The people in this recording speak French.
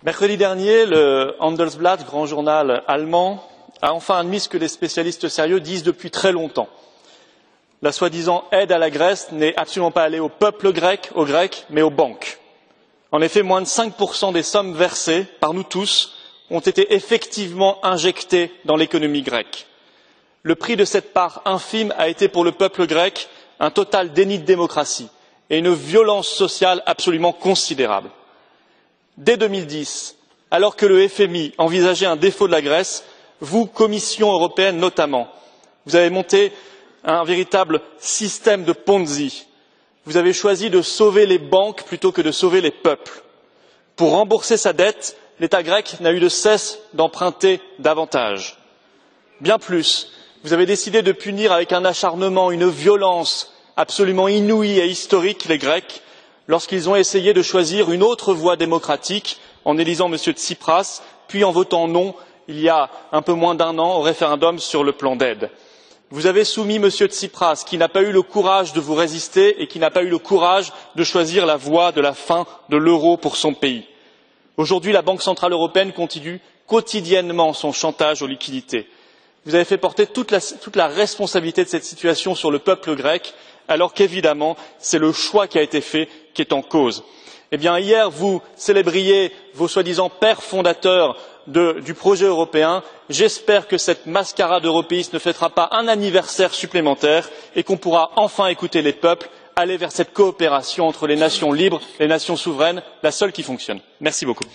Mercredi dernier, le Handelsblatt, grand journal allemand, a enfin admis ce que les spécialistes sérieux disent depuis très longtemps. La soi-disant aide à la Grèce n'est absolument pas allée au peuple grec, aux Grecs, mais aux banques. En effet, moins de 5% des sommes versées par nous tous ont été effectivement injectées dans l'économie grecque. Le prix de cette part infime a été pour le peuple grec un total déni de démocratie et une violence sociale absolument considérable. Dès 2010, alors que le FMI envisageait un défaut de la Grèce, vous, Commission européenne notamment, vous avez monté un véritable système de Ponzi. Vous avez choisi de sauver les banques plutôt que de sauver les peuples. Pour rembourser sa dette, l'État grec n'a eu de cesse d'emprunter davantage. Bien plus, vous avez décidé de punir avec un acharnement, une violence absolument inouïe et historique les Grecs lorsqu'ils ont essayé de choisir une autre voie démocratique en élisant M. Tsipras, puis en votant non, il y a un peu moins d'un an, au référendum sur le plan d'aide. Vous avez soumis M. Tsipras, qui n'a pas eu le courage de vous résister et qui n'a pas eu le courage de choisir la voie de la fin de l'euro pour son pays. Aujourd'hui, la Banque centrale européenne continue quotidiennement son chantage aux liquidités. Vous avez fait porter toute la responsabilité de cette situation sur le peuple grec, alors qu'évidemment, c'est le choix qui a été fait qui est en cause. Eh bien, hier, vous célébriez vos soi-disant pères fondateurs du projet européen. J'espère que cette mascarade européiste ne fêtera pas un anniversaire supplémentaire et qu'on pourra enfin écouter les peuples, aller vers cette coopération entre les nations libres, les nations souveraines, la seule qui fonctionne. Merci beaucoup.